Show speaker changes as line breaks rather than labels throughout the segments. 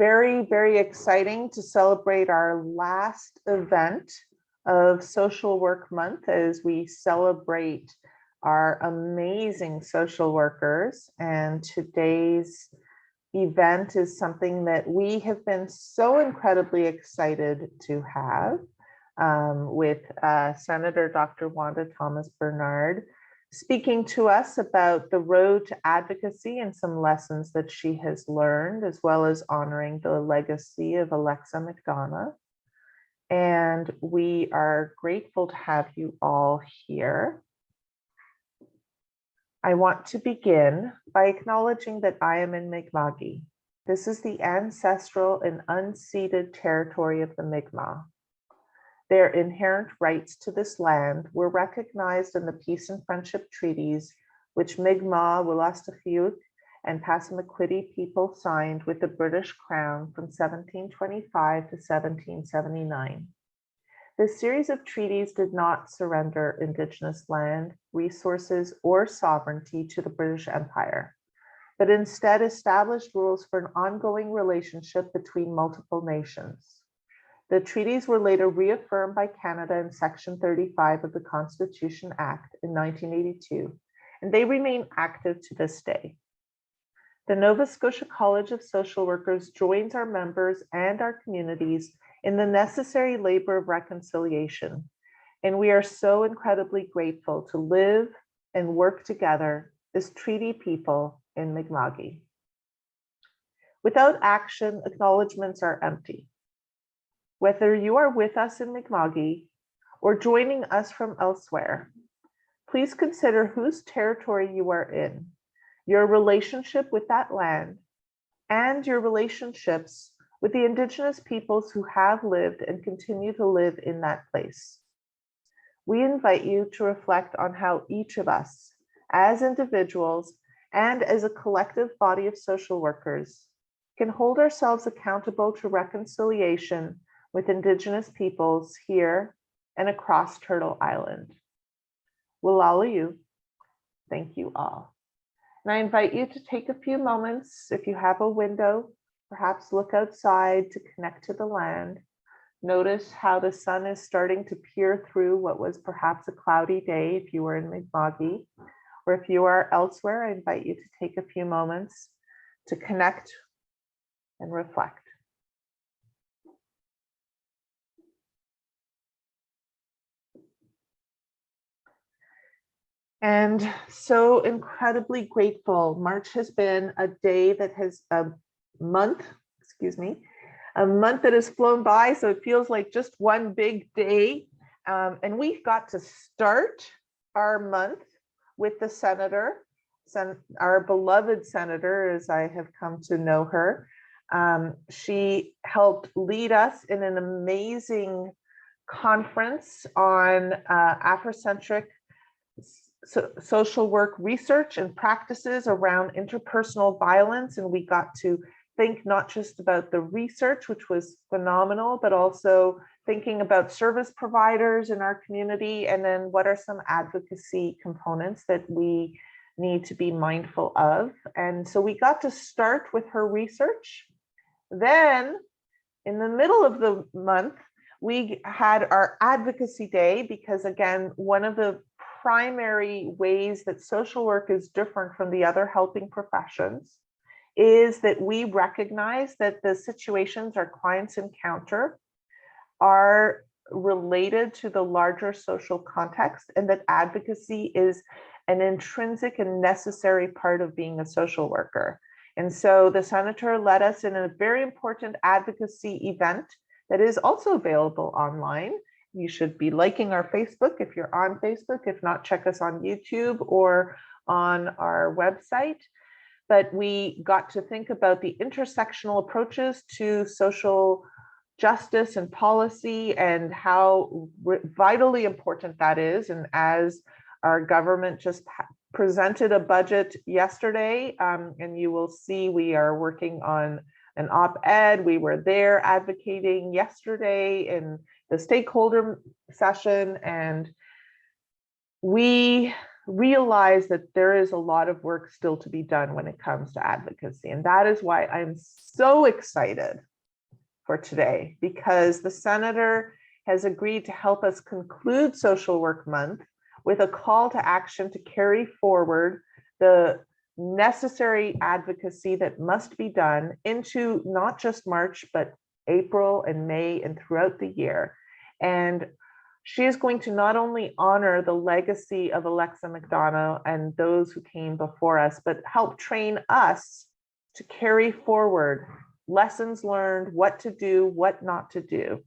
very, very exciting to celebrate our last event of Social Work Month as we celebrate our amazing social workers. And today's event is something that we have been so incredibly excited to have with Senator Dr. Wanda Thomas Bernard speaking to us about the road to advocacy and some lessons that she has learned, as well as honoring the legacy of Alexa McDonough. And we are grateful to have you all here. I want to begin by acknowledging that I am in Mi'kma'ki. This is the ancestral and unceded territory of the Mi'kmaq. Their inherent rights to this land were recognized in the peace and friendship treaties, which Mi'kmaq, Wolastoqiyik, and Passamaquoddy people signed with the British Crown from 1725 to 1779. This series of treaties did not surrender Indigenous land, resources, or sovereignty to the British Empire, but instead established rules for an ongoing relationship between multiple nations. The treaties were later reaffirmed by Canada in Section 35 of the Constitution Act in 1982, and they remain active to this day. The Nova Scotia College of Social Workers joins our members and our communities in the necessary labor of reconciliation, and we are so incredibly grateful to live and work together as treaty people in Mi'kma'ki. Without action, acknowledgements are empty. Whether you are with us in Mi'kma'ki or joining us from elsewhere, please consider whose territory you are in, your relationship with that land, and your relationships with the Indigenous peoples who have lived and continue to live in that place. We invite you to reflect on how each of us, as individuals and as a collective body of social workers, can hold ourselves accountable to reconciliation with Indigenous peoples here and across Turtle Island. Walaalayu, thank you all. And I invite you to take a few moments, if you have a window, perhaps look outside to connect to the land. Notice how the sun is starting to peer through what was perhaps a cloudy day if you were in Mi'kma'ki, or if you are elsewhere, I invite you to take a few moments to connect and reflect. And so incredibly grateful. March has been a day that has a month that has flown by. So it feels like just one big day. And we've got to start our month with the senator, our beloved senator, as I have come to know her. She helped lead us in an amazing conference on Afrocentric social work research and practices around interpersonal violence. And we got to think not just about the research, which was phenomenal, but also thinking about service providers in our community. And then what are some advocacy components that we need to be mindful of? And so we got to start with her research. Then in the middle of the month, we had our advocacy day, because again, one of the primary ways that social work is different from the other helping professions is that we recognize that the situations our clients encounter are related to the larger social context, and that advocacy is an intrinsic and necessary part of being a social worker. And so the senator led us in a very important advocacy event that is also available online. You should be liking our Facebook if you're on Facebook. If not, check us on YouTube or on our website. But we got to think about the intersectional approaches to social justice and policy and how vitally important that is. And as our government just presented a budget yesterday, and you will see we are working on an op-ed. We were there advocating yesterday in the stakeholder session, and we realize that there is a lot of work still to be done when it comes to advocacy. And that is why I'm so excited for today, because the senator has agreed to help us conclude Social Work Month with a call to action to carry forward the necessary advocacy that must be done into not just March, but April and May and throughout the year. And she is going to not only honor the legacy of Alexa McDonough and those who came before us, but help train us to carry forward lessons learned, what to do, what not to do.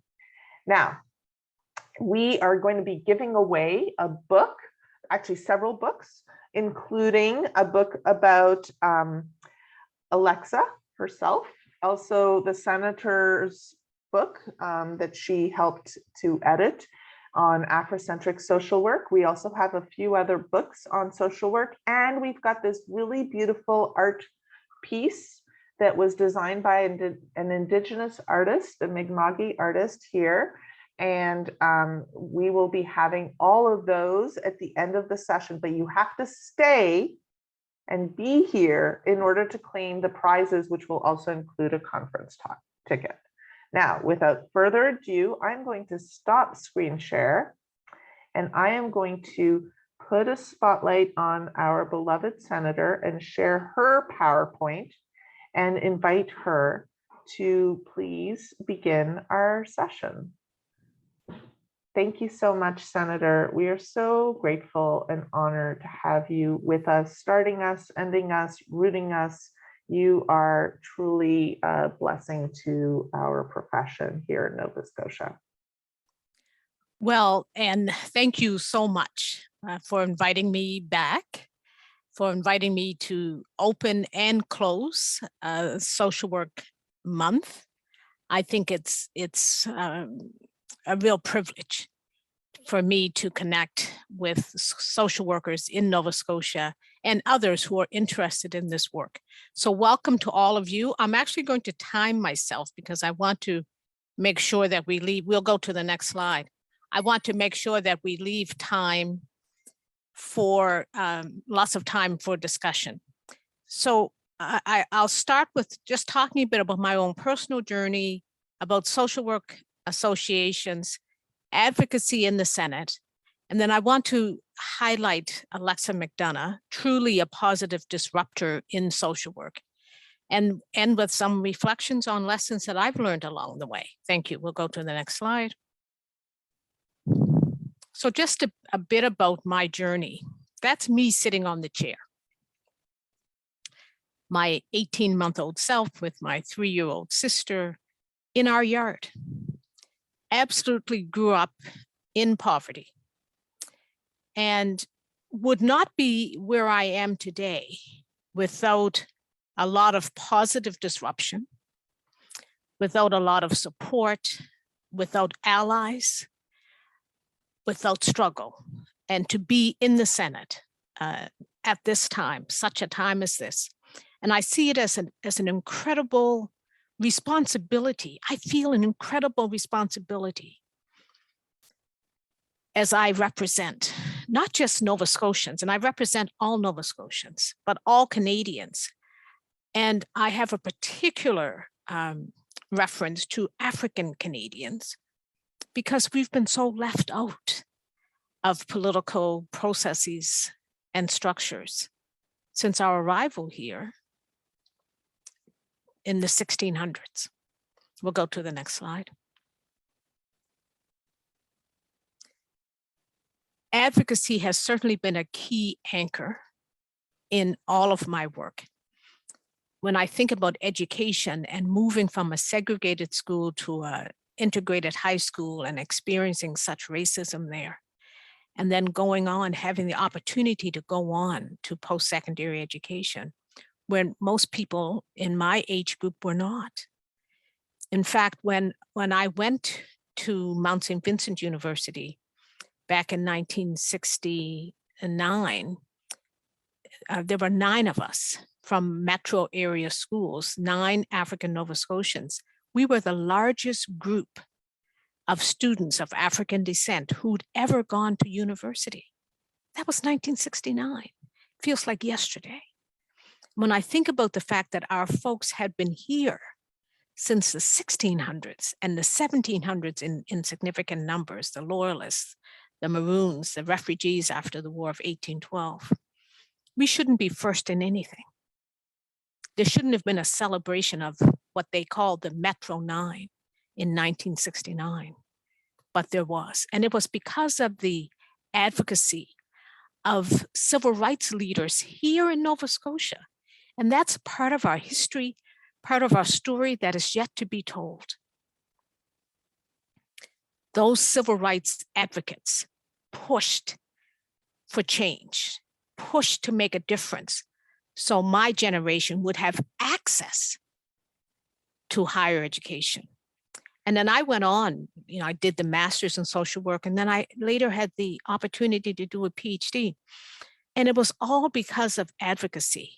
Now, we are going to be giving away a book, actually several books, including a book about Alexa herself, also the senator's book that she helped to edit on Afrocentric social work. We also have a few other books on social work, and we've got this really beautiful art piece that was designed by an Indigenous artist, a Mi'kma'ki artist here. And we will be having all of those at the end of the session, but you have to stay and be here in order to claim the prizes, which will also include a conference talk ticket. Now, without further ado, I'm going to stop screen share, and I am going to put a spotlight on our beloved senator and share her PowerPoint and invite her to please begin our session. Thank you so much, Senator. We are so grateful and honored to have you with us, starting us, ending us, rooting us. You are truly a blessing to our profession here in Nova Scotia.
Well, and thank you so much for inviting me back, for inviting me to open and close Social Work Month. I think it's a real privilege for me to connect with social workers in Nova Scotia and others who are interested in this work. So welcome to all of you. I'm actually going to time myself because I want to make sure that we leave. We'll go to the next slide. I want to make sure that we leave time for lots of time for discussion. So I'll start with just talking a bit about my own personal journey, about social work associations, advocacy in the Senate. And then I want to highlight Alexa McDonough, truly a positive disruptor in social work, and end with some reflections on lessons that I've learned along the way. Thank you. We'll go to the next slide. So just a bit about my journey. That's me sitting on the chair. My 18-month-old self with my 3-year-old sister in our yard. Absolutely grew up in poverty and would not be where I am today without a lot of positive disruption, without a lot of support, without allies, without struggle. And to be in the Senate at this time, such a time as this. And I see it as an incredible responsibility. I feel an incredible responsibility as I represent not just Nova Scotians, and I represent all Nova Scotians, but all Canadians. And I have a particular reference to African Canadians because we've been so left out of political processes and structures since our arrival here in the 1600s. We'll go to the next slide. Advocacy has certainly been a key anchor in all of my work. When I think about education and moving from a segregated school to an integrated high school and experiencing such racism there, and then going on, having the opportunity to go on to post-secondary education, when most people in my age group were not. In fact, when I went to Mount St. Vincent University back in 1969, there were 9 of us from metro area schools, 9 African Nova Scotians. We were the largest group of students of African descent who'd ever gone to university. That was 1969. Feels like yesterday. When I think about the fact that our folks had been here since the 1600s and the 1700s in significant numbers, the Loyalists, the Maroons, the refugees after the War of 1812, we shouldn't be first in anything. There shouldn't have been a celebration of what they called the Metro Nine in 1969, but there was. And it was because of the advocacy of civil rights leaders here in Nova Scotia. And that's part of our history, part of our story that is yet to be told. Those civil rights advocates pushed for change, pushed to make a difference, so my generation would have access to higher education. And then I went on, I did the master's in social work, and then I later had the opportunity to do a PhD. And it was all because of advocacy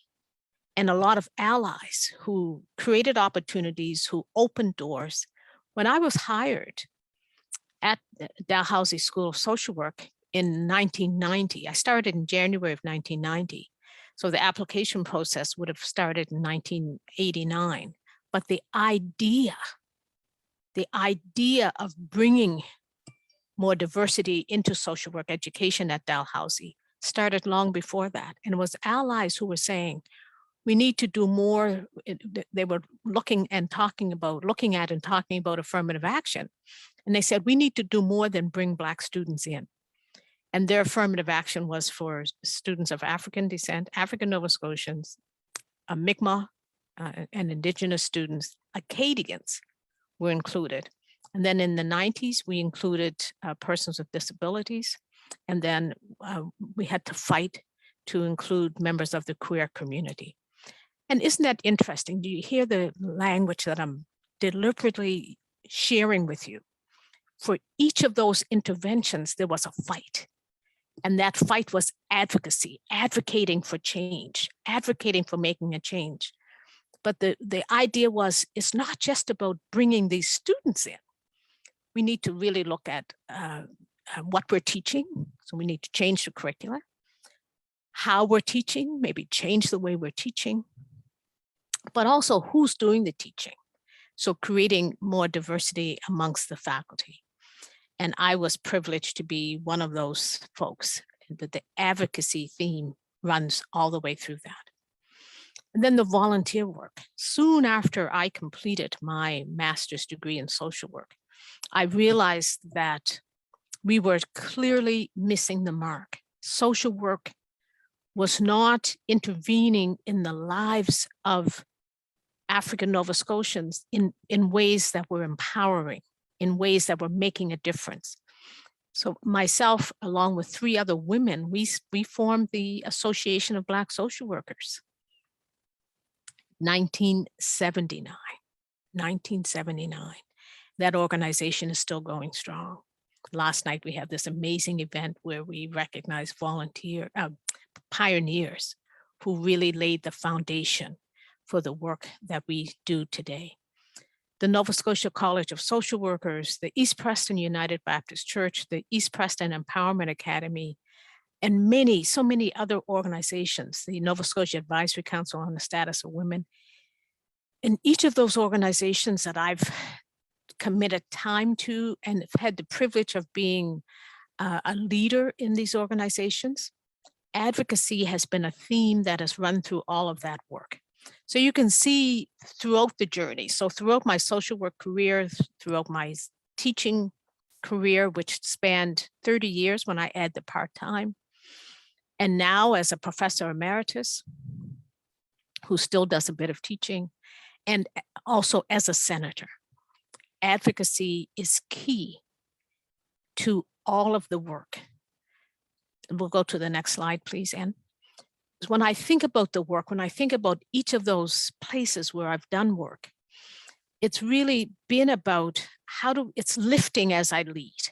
and a lot of allies who created opportunities, who opened doors. When I was hired at the Dalhousie School of Social Work in 1990, I started in January of 1990. So the application process would have started in 1989. But the idea of bringing more diversity into social work education at Dalhousie started long before that. And it was allies who were saying, we need to do more. They were looking at and talking about affirmative action. And they said, we need to do more than bring Black students in. And their affirmative action was for students of African descent, African Nova Scotians, Mi'kmaq, and Indigenous students. Acadians were included. And then in the 90s, we included persons with disabilities. And then we had to fight to include members of the queer community. And isn't that interesting? Do you hear the language that I'm deliberately sharing with you? For each of those interventions, there was a fight. And that fight was advocacy, advocating for change, advocating for making a change. But the idea was, it's not just about bringing these students in. We need to really look at what we're teaching. So we need to change the curricula, how we're teaching, maybe change the way we're teaching, but also who's doing the teaching. So creating more diversity amongst the faculty. And I was privileged to be one of those folks. The advocacy theme runs all the way through that. And then the volunteer work. Soon after I completed my master's degree in social work, I realized that we were clearly missing the mark. Social work was not intervening in the lives of African Nova Scotians in ways that were empowering, in ways that were making a difference. So myself, along with 3 other women, we formed the Association of Black Social Workers. 1979. That organization is still going strong. Last night, we had this amazing event where we recognized pioneers who really laid the foundation for the work that we do today. The Nova Scotia College of Social Workers, the East Preston United Baptist Church, the East Preston Empowerment Academy, and so many other organizations, the Nova Scotia Advisory Council on the Status of Women. In each of those organizations that I've committed time to and have had the privilege of being a leader in these organizations, advocacy has been a theme that has run through all of that work. So you can see throughout the journey, so throughout my social work career, throughout my teaching career, which spanned 30 years when I add the part-time, and now as a professor emeritus, who still does a bit of teaching, and also as a senator, advocacy is key to all of the work. We'll go to the next slide, please, Anne. When I think about the work, when I think about each of those places where I've done work, it's really been about it's lifting as I lead.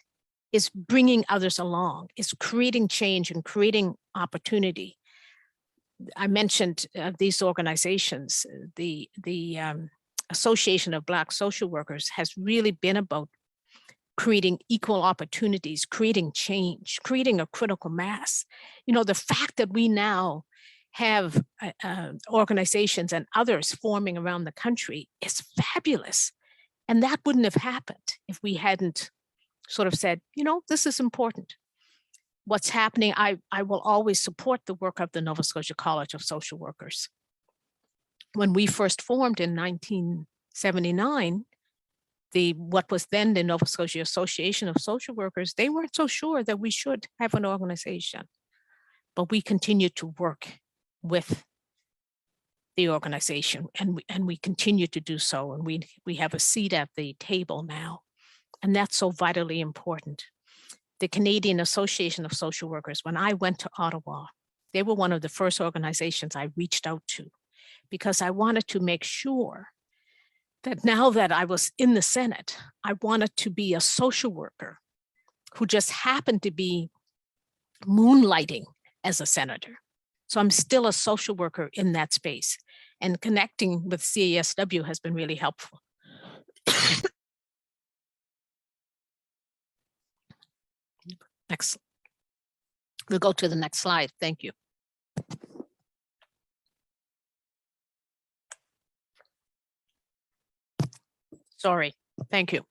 It's bringing others along. It's creating change and creating opportunity. I mentioned these organizations. The Association of Black Social Workers has really been about creating equal opportunities, creating change, creating a critical mass. You know, the fact that we now have organizations and others forming around the country is fabulous. And that wouldn't have happened if we hadn't sort of said, you know, this is important. What's happening, I will always support the work of the Nova Scotia College of Social Workers. When we first formed in 1979, what was then the Nova Scotia Association of Social Workers, they weren't so sure that we should have an organization, but we continued to work with the organization, and we continue to do so, and we have a seat at the table now, and that's so vitally important. The Canadian Association of Social Workers, when I went to Ottawa, they were one of the first organizations I reached out to, because I wanted to make sure that now that I was in the Senate, I wanted to be a social worker who just happened to be moonlighting as a senator. So I'm still a social worker in that space, and connecting with CASW has been really helpful. Next, we'll go to the next slide. Thank you. Sorry, thank you.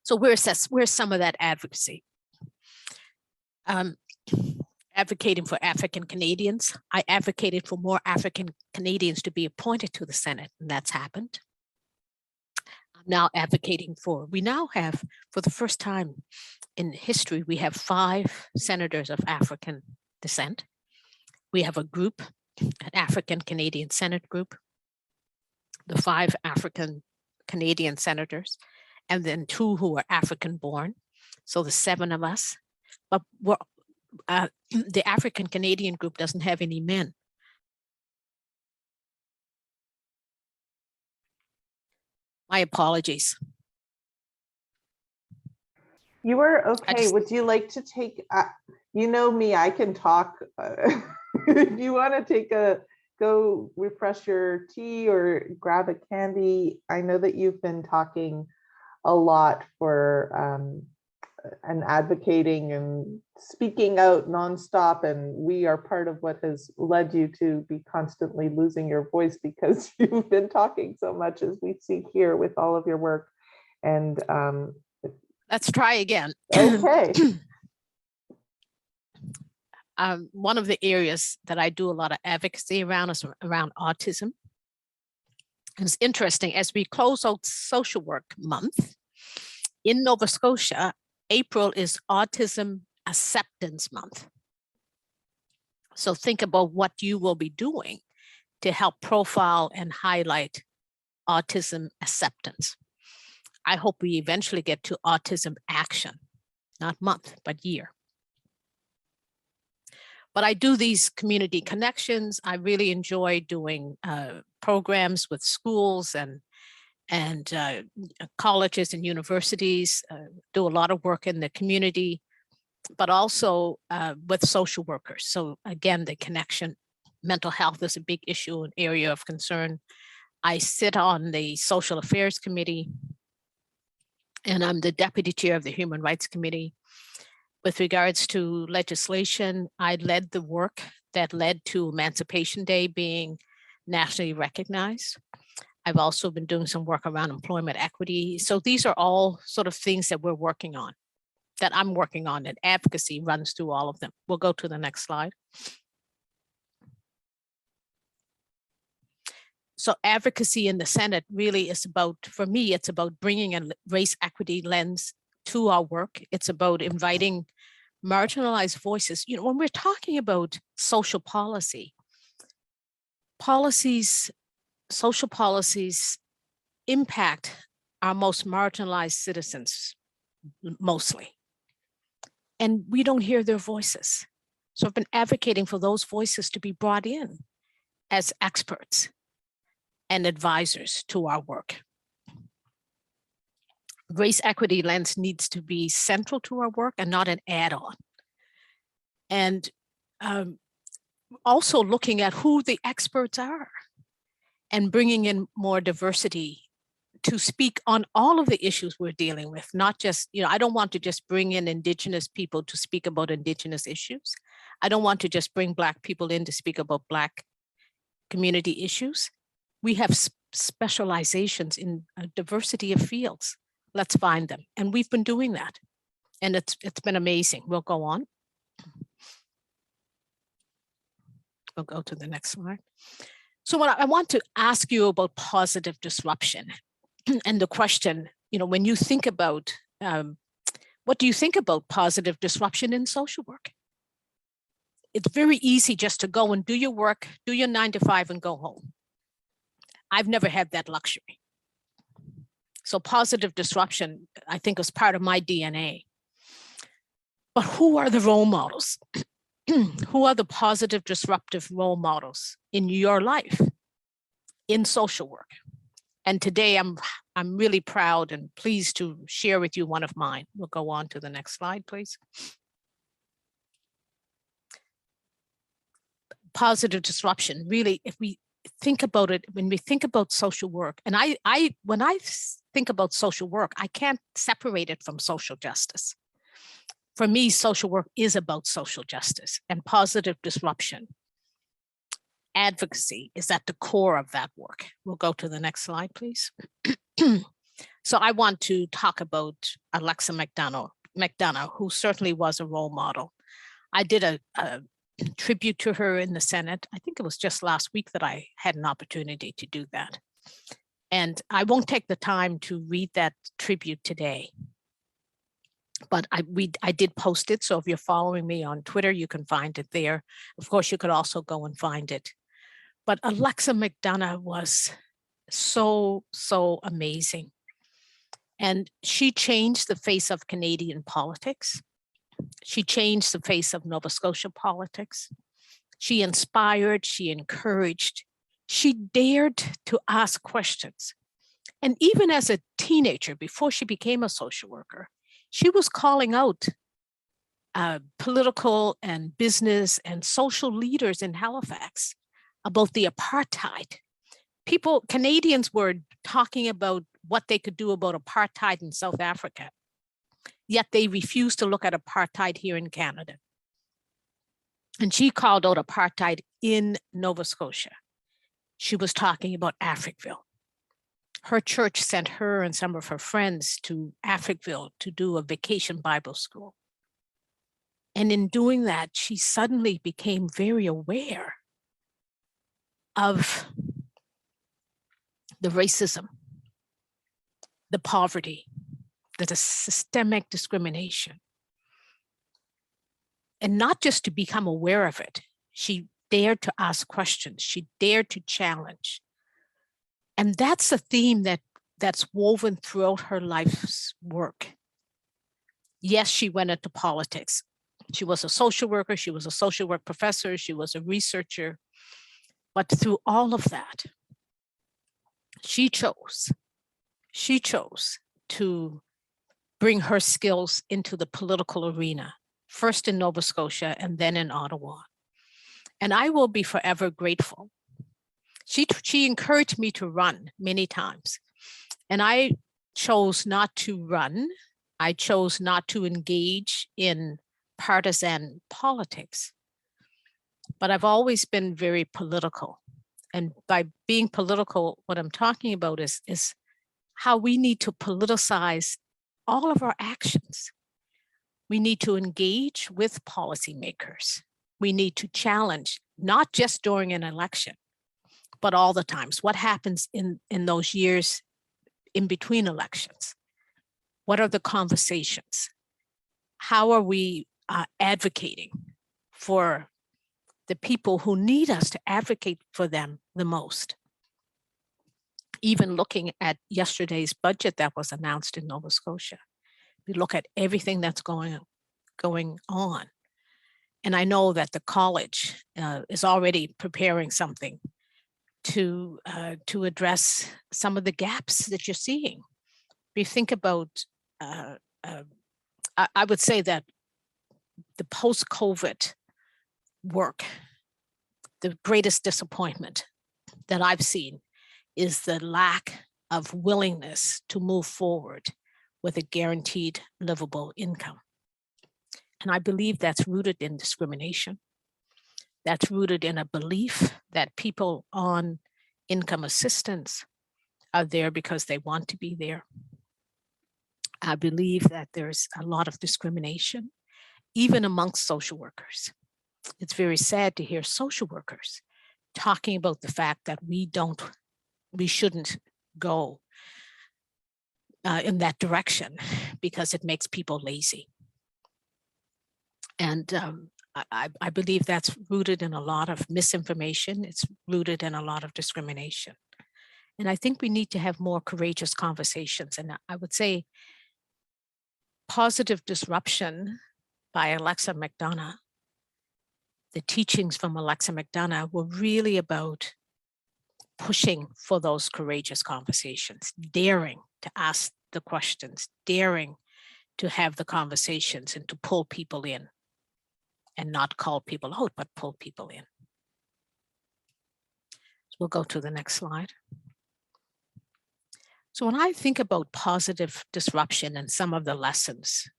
So where's some of that advocacy? Advocating for African Canadians. I advocated for more African Canadians to be appointed to the Senate, and that's happened. I'm now advocating for, we now have, for the first time in history, we have 5 senators of African descent. We have a group, an African Canadian Senate group, the 5 African Canadian senators, and then 2 who are African born. So the 7 of us, but the African Canadian group doesn't have any men. My apologies.
You are okay. Would you like to take, you know me, I can talk. If you want to go refresh your tea or grab a candy. I know that you've been talking a lot for and advocating and speaking out nonstop, and we are part of what has led you to be constantly losing your voice, because you've been talking so much, as we see here with all of your work. And
let's try again.
Okay.
One of the areas that I do a lot of advocacy around is around autism. It's interesting, as we close out Social Work Month in Nova Scotia, April is Autism Acceptance Month. So think about what you will be doing to help profile and highlight autism acceptance. I hope we eventually get to autism action, not month, but year. But I do these community connections. I really enjoy doing programs with schools and colleges and universities, do a lot of work in the community, but also with social workers. So again, the connection, mental health is a big issue, an area of concern. I sit on the Social Affairs Committee, and I'm the Deputy Chair of the Human Rights Committee. With regards to legislation, I led the work that led to Emancipation Day being nationally recognized. I've also been doing some work around employment equity. So these are all sort of things that we're working on, that I'm working on, and advocacy runs through all of them. We'll go to the next slide. So advocacy in the Senate really is about, for me, it's about bringing a race equity lens to our work. It's about inviting marginalized voices. You know, when we're talking about social policy, social policies impact our most marginalized citizens mostly, and we don't hear their voices. So I've been advocating for those voices to be brought in as experts and advisors to our work. Race equity lens needs to be central to our work and not an add-on. And also looking at who the experts are and bringing in more diversity to speak on all of the issues we're dealing with, not just, I don't want to just bring in Indigenous people to speak about Indigenous issues. I don't want to just bring Black people in to speak about Black community issues. We have specializations in a diversity of fields. Let's find them. And we've been doing that. And it's been amazing. We'll go on. We'll go to the next slide. So what I want to ask you about positive disruption and the question, when you think about, what do you think about positive disruption in social work? It's very easy just to go and do your work, do your 9 to 5 and go home. I've never had that luxury. So positive disruption, I think, was part of my DNA. But who are the role models? Who are the positive disruptive role models in your life in social work? And today I'm really proud and pleased to share with you one of mine. We'll go on to the next slide, please. Positive disruption, really, if we think about it, when we think about social work, and when I think about social work, I can't separate it from social justice. For me, social work is about social justice and positive disruption. Advocacy is at the core of that work. We'll go to the next slide, please. So I want to talk about Alexa McDonough, who certainly was a role model. I did a tribute to her in the Senate. I think it was just last week that I had an opportunity to do that. And I won't take the time to read that tribute today, but I did post it. So if you're following me on Twitter, you can find it there. Of course, you could also go and find it. But Alexa McDonough was so amazing. And she changed the face of Canadian politics. She changed the face of Nova Scotia politics. She inspired, she encouraged, she dared to ask questions. And even as a teenager, before she became a social worker, she was calling out political and business and social leaders in Halifax about the apartheid. Canadians were talking about what they could do about apartheid in South Africa, yet they refused to look at apartheid here in Canada. And she called out apartheid in Nova Scotia. She was talking about Africville. Her church sent her and some of her friends to Africville to do a vacation Bible school. And in doing that, she suddenly became very aware of the racism, the poverty, the systemic discrimination. And not just to become aware of it, she dared to ask questions, she dared to challenge. And that's a theme that's woven throughout her life's work. Yes, she went into politics. She was a social worker, she was a social work professor, she was a researcher. But through all of that, she chose to bring her skills into the political arena, first in Nova Scotia and then in Ottawa. And I will be forever grateful. She encouraged me to run many times. And I chose not to run. I chose not to engage in partisan politics. But I've always been very political. And by being political, what I'm talking about is how we need to politicize all of our actions. We need to engage with policymakers. We need to challenge, not just during an election, but all the times. What happens in those years in between elections? What are the conversations? How are we advocating for the people who need us to advocate for them the most? Even looking at yesterday's budget that was announced in Nova Scotia, we look at everything that's going on. And I know that the college is already preparing something to address some of the gaps that you're seeing. If you think about, I would say that the post-COVID work, the greatest disappointment that I've seen is the lack of willingness to move forward with a guaranteed livable income. And I believe that's rooted in discrimination. That's rooted in a belief that people on income assistance are there because they want to be there. I believe that there's a lot of discrimination, even amongst social workers. It's very sad to hear social workers talking about the fact that we shouldn't go in that direction because it makes people lazy. And I believe that's rooted in a lot of misinformation. It's rooted in a lot of discrimination. And I think we need to have more courageous conversations. And I would say Positive Disruption by Alexa McDonough, the teachings from Alexa McDonough were really about pushing for those courageous conversations, daring to ask the questions, daring to have the conversations and to pull people in and not call people out, but pull people in. So we'll go to the next slide. So when I think about positive disruption and some of the lessons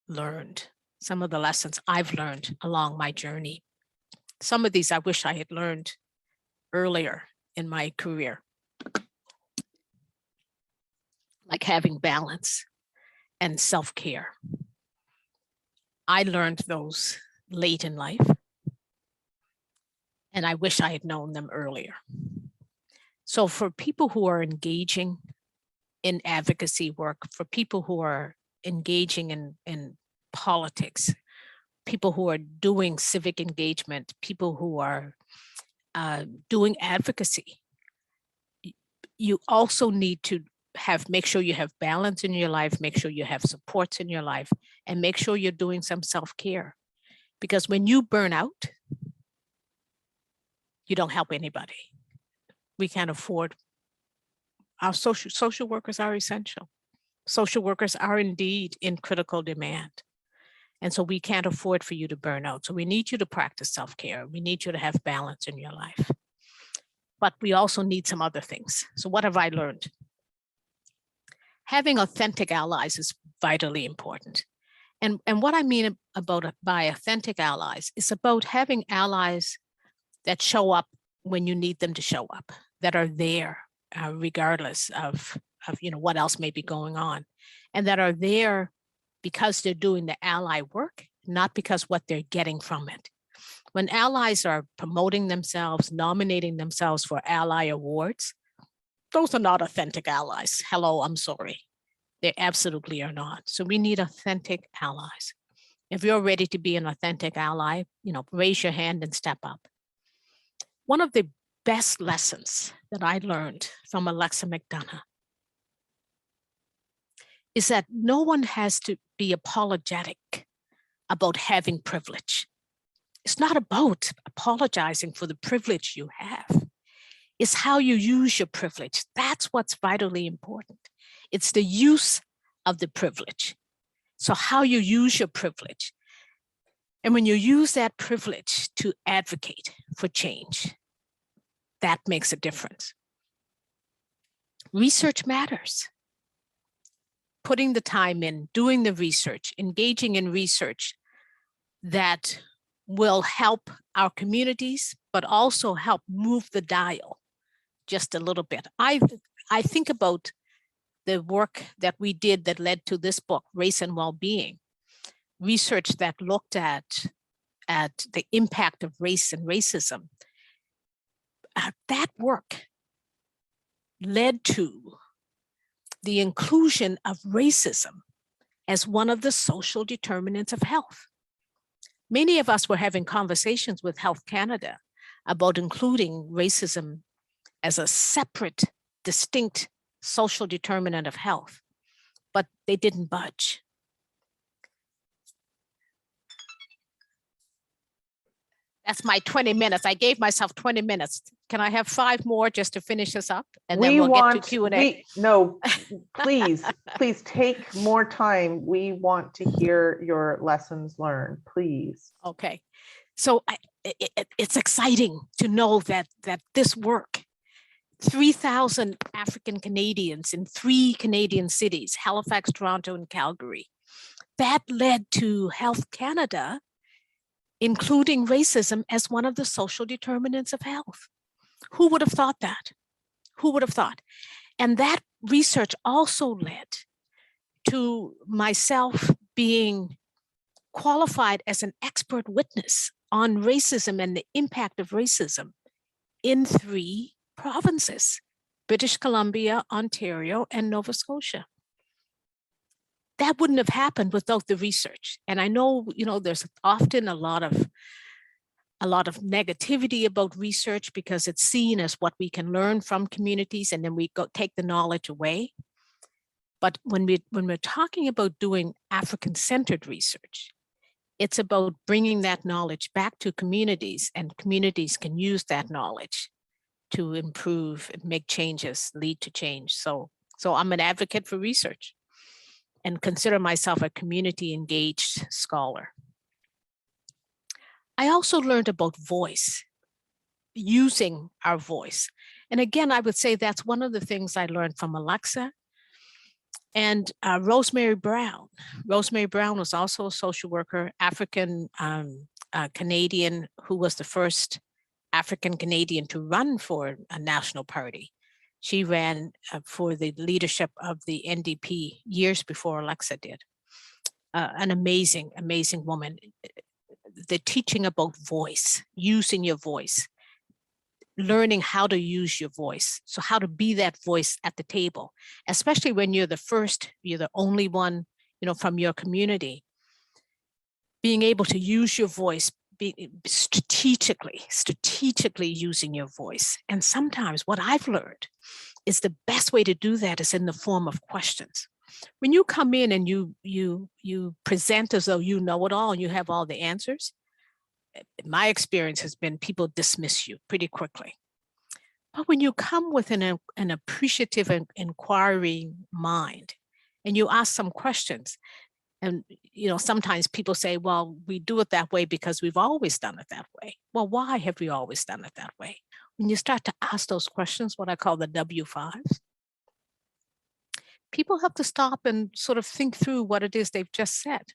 learned, some of the lessons I've learned along my journey, some of these I wish I had learned earlier in my career, like having balance and self-care. I learned those late in life, and I wish I had known them earlier. So for people who are engaging in advocacy work, for people who are engaging in politics, people who are doing civic engagement, people who are doing advocacy, you also need to make sure you have balance in your life, make sure you have supports in your life, and make sure you're doing some self-care. Because when you burn out, you don't help anybody. We can't afford. Our social workers are essential. Social workers are indeed in critical demand. And so we can't afford for you to burn out. So we need you to practice self-care. We need you to have balance in your life. But we also need some other things. So what have I learned? Having authentic allies is vitally important. And what I mean by authentic allies is about having allies that show up when you need them to show up, that are there regardless of what else may be going on, and that are there because they're doing the ally work, not because what they're getting from it. When allies are promoting themselves, nominating themselves for ally awards, those are not authentic allies. Hello, I'm sorry. They absolutely are not. So we need authentic allies. If you're ready to be an authentic ally, raise your hand and step up. One of the best lessons that I learned from Alexa McDonough is that no one has to be apologetic about having privilege. It's not about apologizing for the privilege you have. It's how you use your privilege. That's what's vitally important. It's the use of the privilege. So how you use your privilege. And when you use that privilege to advocate for change, that makes a difference. Research matters. Putting the time in, doing the research, engaging in research that will help our communities, but also help move the dial just a little bit. I think about the work that we did that led to this book, Race and Wellbeing, research that looked at the impact of race and racism. That work led to the inclusion of racism as one of the social determinants of health. Many of us were having conversations with Health Canada about including racism as a separate, distinct social determinant of health, but they didn't budge. That's my 20 minutes. I gave myself 20 minutes. Can I have 5 more just to finish this up? And then we'll get to Q&A.
No, please take more time. We want to hear your lessons learned, please.
Okay. So it's exciting to know that this work, 3,000 African Canadians in 3 Canadian cities, Halifax, Toronto, and Calgary. That led to Health Canada including racism as one of the social determinants of health. Who would have thought that? Who would have thought? And that research also led to myself being qualified as an expert witness on racism and the impact of racism in 3 provinces, British Columbia, Ontario, and Nova Scotia. That wouldn't have happened without the research. And I know, there's often a lot of negativity about research because it's seen as what we can learn from communities, and then we go take the knowledge away. But when we're talking about doing African-centered research, it's about bringing that knowledge back to communities, and communities can use that knowledge to improve and make changes, lead to change. So I'm an advocate for research and consider myself a community engaged scholar. I also learned about voice, using our voice. And again, I would say that's one of the things I learned from Alexa and Rosemary Brown. Rosemary Brown was also a social worker, African Canadian, who was the first African Canadian to run for a national party. She ran for the leadership of the NDP years before Alexa did. An amazing, amazing woman. The teaching about voice, using your voice, learning how to use your voice. So how to be that voice at the table, especially when you're the first, you're the only one, from your community. Being able to use your voice, strategically using your voice. And sometimes what I've learned is the best way to do that is in the form of questions. When you come in and you present as though you know it all and you have all the answers, my experience has been people dismiss you pretty quickly. But when you come with an appreciative and inquiring mind and you ask some questions, and sometimes people say, well, we do it that way because we've always done it that way. Well, why have we always done it that way? When you start to ask those questions, what I call the W5s, people have to stop and sort of think through what it is they've just said.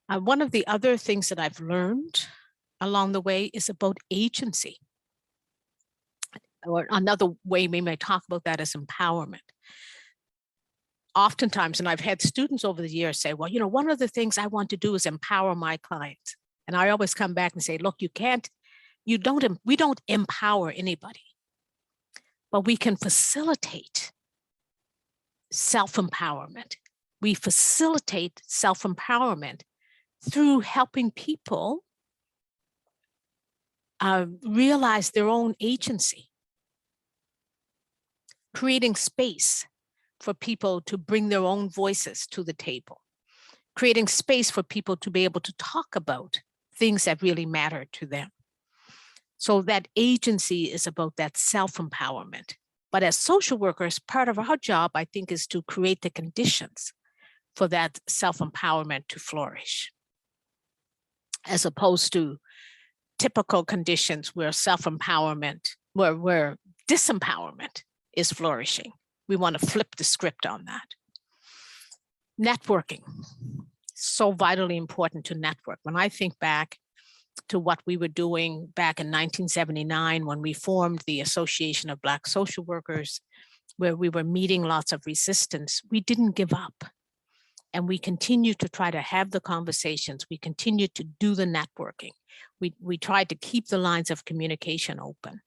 One of the other things that I've learned along the way is about agency. Or another way we may talk about that is empowerment. Oftentimes, and I've had students over the years say, well, one of the things I want to do is empower my clients. And I always come back and say, look, we don't empower anybody, but we can facilitate self-empowerment. We facilitate self-empowerment through helping people realize their own agency, creating space for people to bring their own voices to the table, creating space for people to be able to talk about things that really matter to them. So that agency is about that self-empowerment. But as social workers, part of our job, I think, is to create the conditions for that self-empowerment to flourish, as opposed to typical conditions where self-empowerment, where disempowerment is flourishing. We want to flip the script on that. Networking, so vitally important to network. When I think back to what we were doing back in 1979, when we formed the Association of Black Social Workers, where we were meeting lots of resistance, we didn't give up. And we continued to try to have the conversations. We continued to do the networking. We tried to keep the lines of communication open,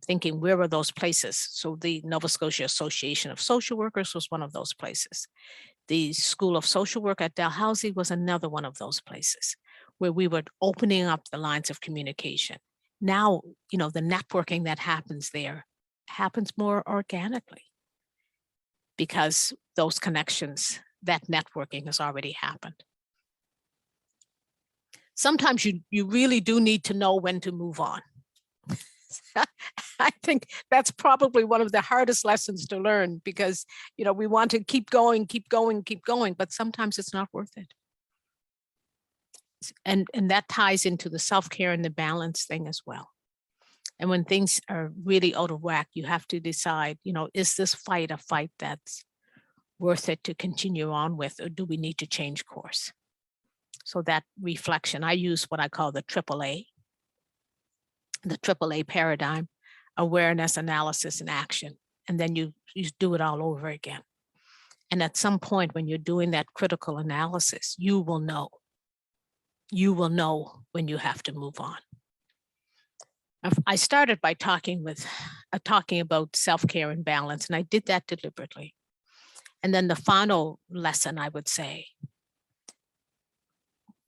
thinking, where were those places? So the Nova Scotia Association of Social Workers was one of those places. The School of Social Work at Dalhousie was another one of those places where we were opening up the lines of communication. Now, the networking that happens there happens more organically because those connections, that networking has already happened. Sometimes you really do need to know when to move on. I think that's probably one of the hardest lessons to learn because, we want to keep going, but sometimes it's not worth it. And that ties into the self-care and the balance thing as well. And when things are really out of whack, you have to decide, is this fight a fight that's worth it to continue on with, or do we need to change course? So that reflection, I use what I call the AAA paradigm: awareness, analysis, and action. And then you do it all over again. And at some point when you're doing that critical analysis, you will know when you have to move on. I started by talking about self-care and balance, and I did that deliberately. And then the final lesson, I would say,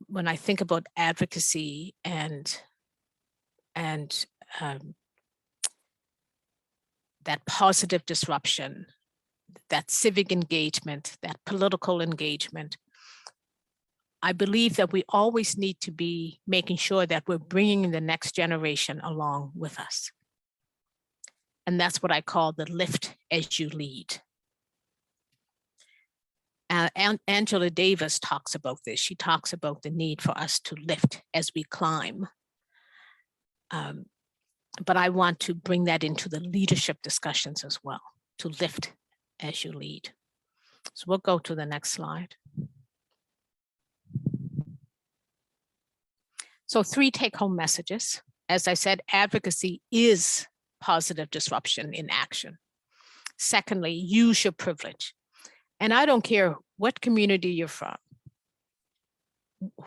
when I think about advocacy and that positive disruption, that civic engagement, that political engagement, I believe that we always need to be making sure that we're bringing the next generation along with us. And that's what I call the lift as you lead. Angela Davis talks about this. She talks about the need for us to lift as we climb. But I want to bring that into the leadership discussions as well, to lift as you lead. So we'll go to the next slide. So 3 take-home messages. As I said, advocacy is positive disruption in action. Secondly, use your privilege. And I don't care what community you're from,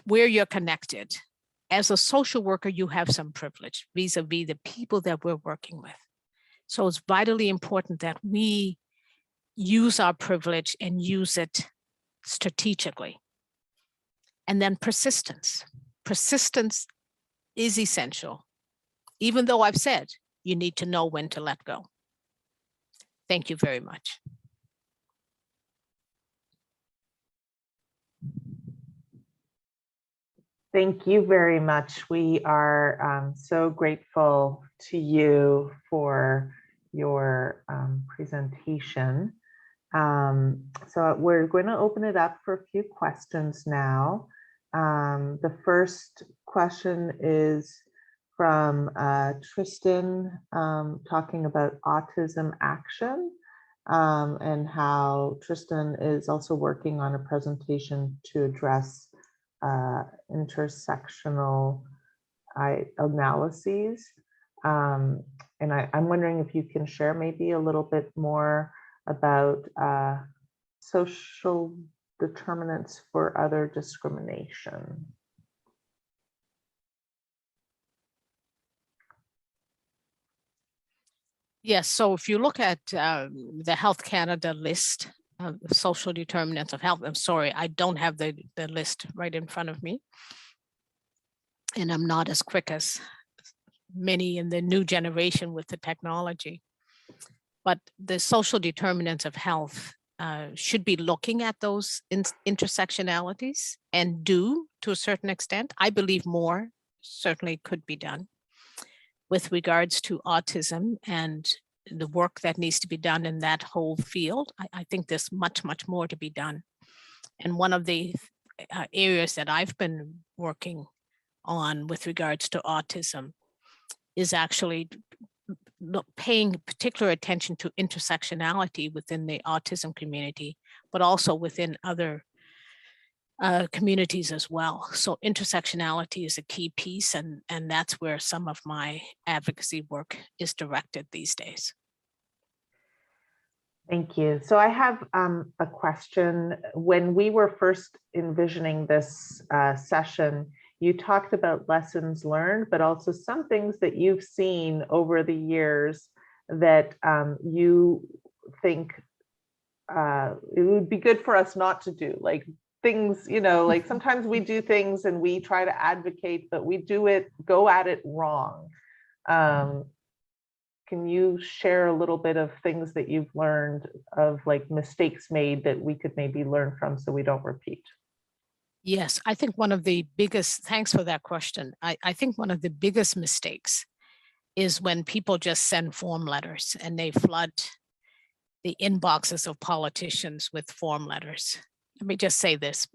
where you're connected. As a social worker, you have some privilege vis-a-vis the people that we're working with. So it's vitally important that we use our privilege and use it strategically. And then persistence. Persistence is essential, even though I've said you need to know when to let go. Thank you very much.
Thank you very much. We are so grateful to you for your presentation. So we're going to open it up for a few questions now. The first question is from Tristan, talking about autism action, and how Tristan is also working on a presentation to address intersectional analyses. And I'm wondering if you can share maybe a little bit more about social determinants for other discrimination.
Yes, so if you look at the Health Canada list of social determinants of health, I'm sorry, I don't have the list right in front of me. And I'm not as quick as many in the new generation with the technology. But the social determinants of health should be looking at those intersectionalities, and do to a certain extent. I believe more certainly could be done with regards to autism and the work that needs to be done in that whole field. I think there's much, much more to be done. And one of the areas that I've been working on with regards to autism is actually paying particular attention to intersectionality within the autism community, but also within other communities as well. So intersectionality is a key piece, and that's where some of my advocacy work is directed these days.
Thank you. So I have a question. When we were first envisioning this session, you talked about lessons learned, but also some things that you've seen over the years that you think it would be good for us not to do, like things, like sometimes we do things and we try to advocate, but we go at it wrong. Can you share a little bit of things that you've learned of, like, mistakes made that we could maybe learn from so we don't repeat?
Yes, I think one of the biggest, thanks for that question. I think one of the biggest mistakes is when people just send form letters and they flood the inboxes of politicians with form letters. Let me just say this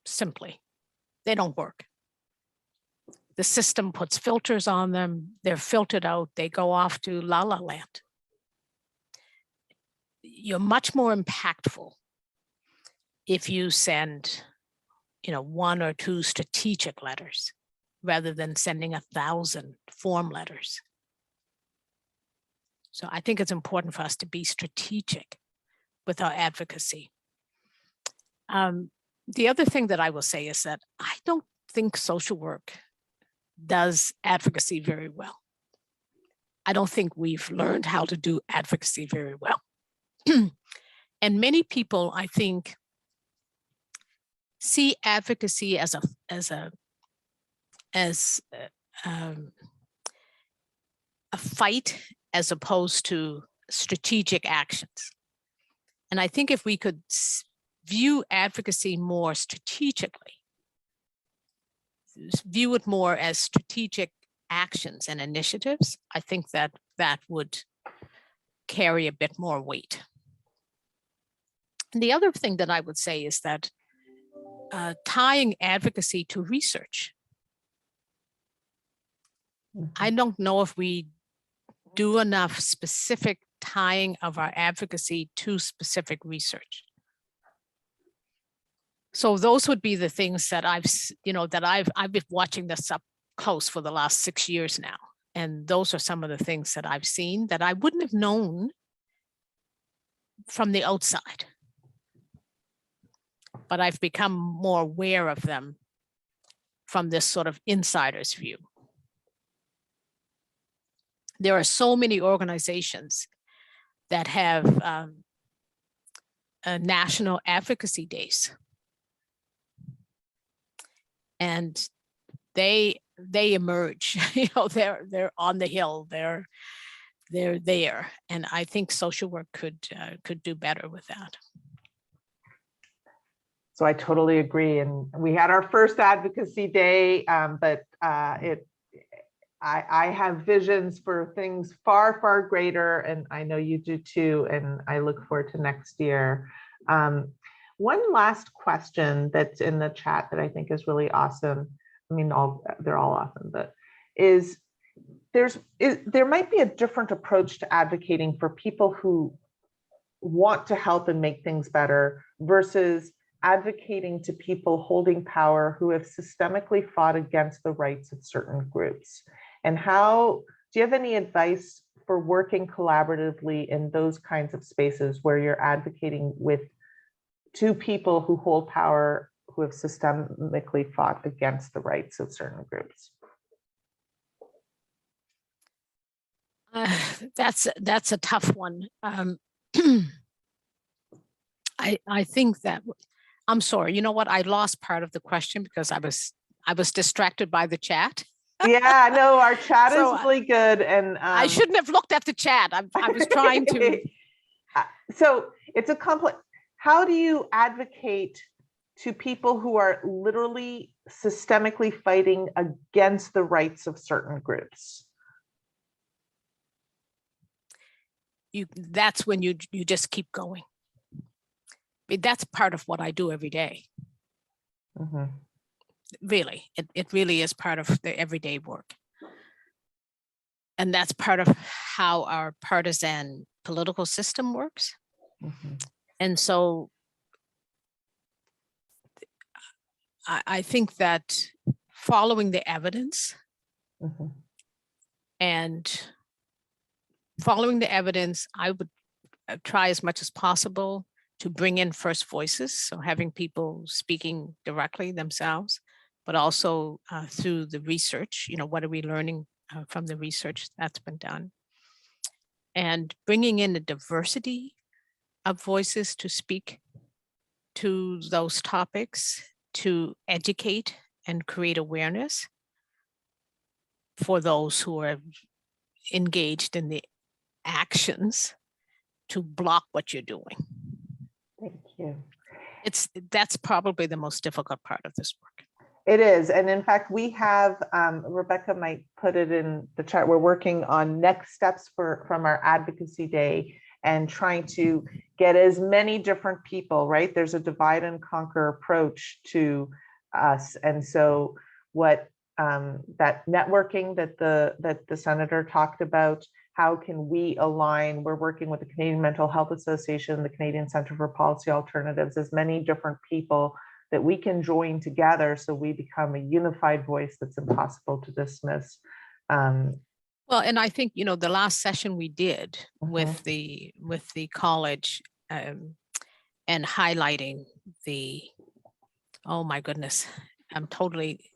simply: they don't work. the system puts filters on them, they're filtered out, they go off to la la land. You're much more impactful if you send, 1 or 2 strategic letters rather than sending 1,000 form letters. So I think it's important for us to be strategic with our advocacy. The other thing that I will say is that I don't think social work does advocacy very well. I don't think we've learned how to do advocacy very well. And many people, I think, see advocacy as a fight as opposed to strategic actions. And I think if we could view advocacy more strategically, view it more as strategic actions and initiatives, I think that that would carry a bit more weight. And the other thing that I would say is that tying advocacy to research. I don't know if we do enough specific tying of our advocacy to specific research. So those would be the things that I've been watching this up close for the last 6 years now. And those are some of the things that I've seen that I wouldn't have known from the outside. But I've become more aware of them from this sort of insider's view. There are so many organizations that have national advocacy days. And they emerge, they're on the hill, they're there. And I think social work could do better with that.
So I totally agree. And we had our first advocacy day, but I have visions for things far, far greater, and I know you do too, and I look forward to next year. One last question that's in the chat that I think is really awesome. I mean, they're all awesome, but there might be a different approach to advocating for people who want to help and make things better versus advocating to people holding power who have systemically fought against the rights of certain groups. And do you have any advice for working collaboratively in those kinds of spaces where you're advocating to people who hold power who have systemically fought against the rights of certain groups?
That's a tough one. I think that, I'm sorry, you know what? I lost part of the question because I was distracted by the chat.
Yeah, no, our chat is really good. And
I shouldn't have looked at the chat. I was trying to.
So it's a complex. How do you advocate to people who are literally systemically fighting against the rights of certain groups?
That's when you just keep going. I mean, that's part of what I do every day.
Mm-hmm.
Really, it really is part of the everyday work. And that's part of how our partisan political system works. Mm-hmm. And so I think that following the evidence mm-hmm. and following the evidence, I would try as much as possible to bring in first voices. So having people speaking directly themselves, but also through the research, what are we learning from the research that's been done? And bringing in a diversity of voices to speak to those topics, to educate and create awareness for those who are engaged in the actions to block what you're doing.
Thank you.
That's probably the most difficult part of this work.
It is. And in fact, we have, Rebecca might put it in the chat, we're working on next steps from our advocacy day and trying to get as many different people, right? There's a divide and conquer approach to us. And so what that networking that the senator talked about. How can we align? We're working with the Canadian Mental Health Association, the Canadian Centre for Policy Alternatives, as many different people that we can join together so we become a unified voice that's impossible to dismiss.
Well, and I think, the last session we did with the college and highlighting oh my goodness, I'm totally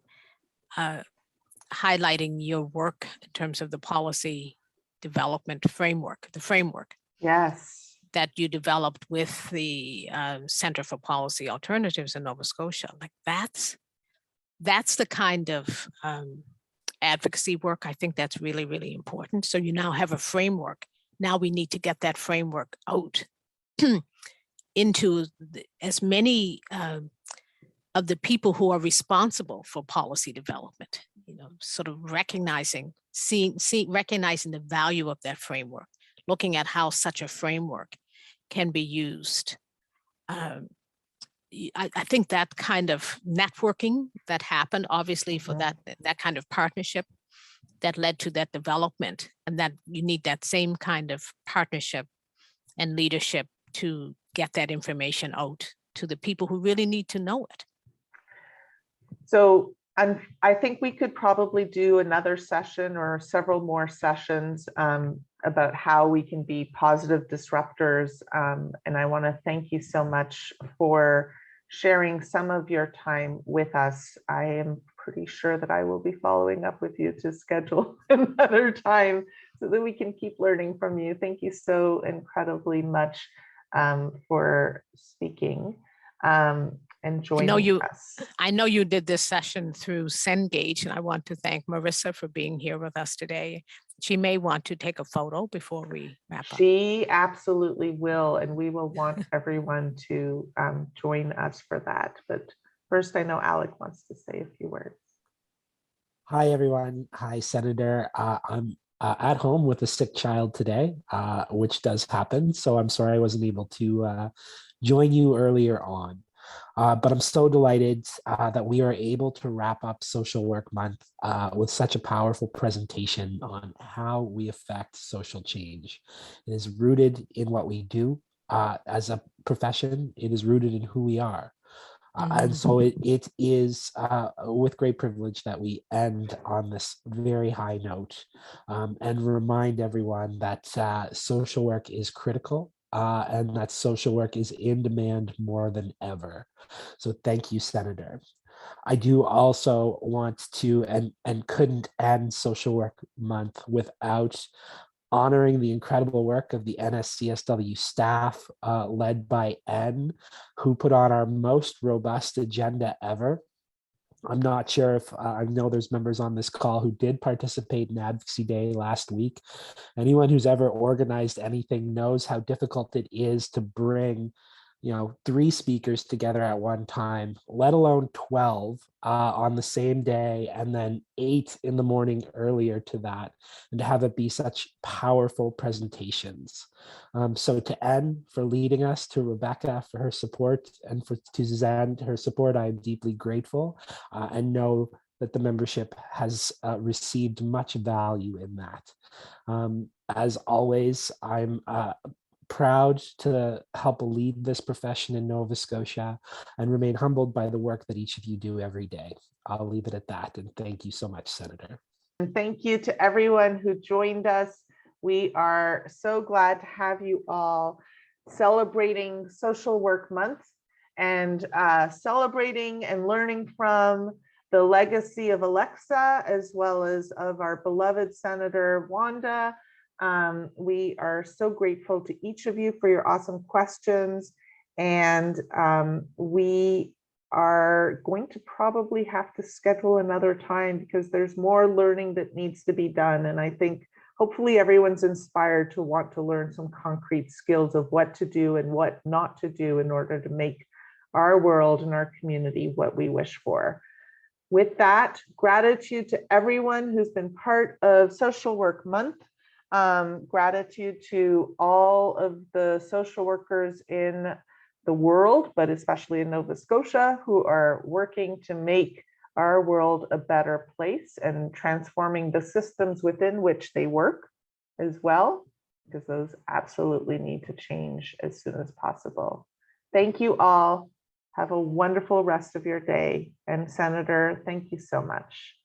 highlighting your work in terms of the policy development framework,
Yes.
that you developed with the Center for Policy Alternatives in Nova Scotia. Like that's the kind of advocacy work. I think that's really, really important. So you now have a framework. Now we need to get that framework out into as many of the people who are responsible for policy development, sort of recognizing the value of that framework, looking at how such a framework can be used. I think that kind of networking that happened, obviously, for that kind of partnership that led to that development, and that you need that same kind of partnership and leadership to get that information out to the people who really need to know it.
So I think we could probably do another session or several more sessions about how we can be positive disruptors. And I want to thank you so much for sharing some of your time with us. I am pretty sure that I will be following up with you to schedule another time so that we can keep learning from you. Thank you so incredibly much for speaking and joining us.
I know you did this session through Cengage, and I want to thank Marissa for being here with us today. She may want to take a photo before we wrap up.
She absolutely will, and we will want everyone to join us for that. But first, I know Alec wants to say a few words.
Hi, everyone. Hi, Senator. I'm at home with a sick child today, which does happen. So I'm sorry I wasn't able to join you earlier on. But I'm so delighted that we are able to wrap up Social Work Month with such a powerful presentation on how we affect social change. It is rooted in what we do as a profession. It is rooted in who we are. And so it is with great privilege that we end on this very high note and remind everyone that social work is critical. And that social work is in demand more than ever. So thank you, Senator. I do also want to, and couldn't end Social Work Month without honoring the incredible work of the NSCSW staff led by N, who put on our most robust agenda ever. I'm not sure if I know there's members on this call who did participate in Advocacy Day last week. Anyone who's ever organized anything knows how difficult it is to bring 3 speakers together at one time, let alone 12 on the same day, and then 8 in the morning earlier to that, and to have it be such powerful presentations. So to Anne for leading us, to Rebecca for her support, and to Suzanne her support, I am deeply grateful and know that the membership has received much value in that. As always, I'm proud to help lead this profession in Nova Scotia and remain humbled by the work that each of you do every day. I'll leave it at that. And thank you so much, Senator.
And thank you to everyone who joined us. We are so glad to have you all celebrating Social Work Month and celebrating and learning from the legacy of Alexa, as well as of our beloved Senator Wanda. We are so grateful to each of you for your awesome questions. And we are going to probably have to schedule another time because there's more learning that needs to be done. And I think hopefully everyone's inspired to want to learn some concrete skills of what to do and what not to do in order to make our world and our community what we wish for. With that, gratitude to everyone who's been part of Social Work Month. Gratitude to all of the social workers in the world, but especially in Nova Scotia, who are working to make our world a better place and transforming the systems within which they work as well, because those absolutely need to change as soon as possible. Thank you all. Have a wonderful rest of your day. And Senator, thank you so much.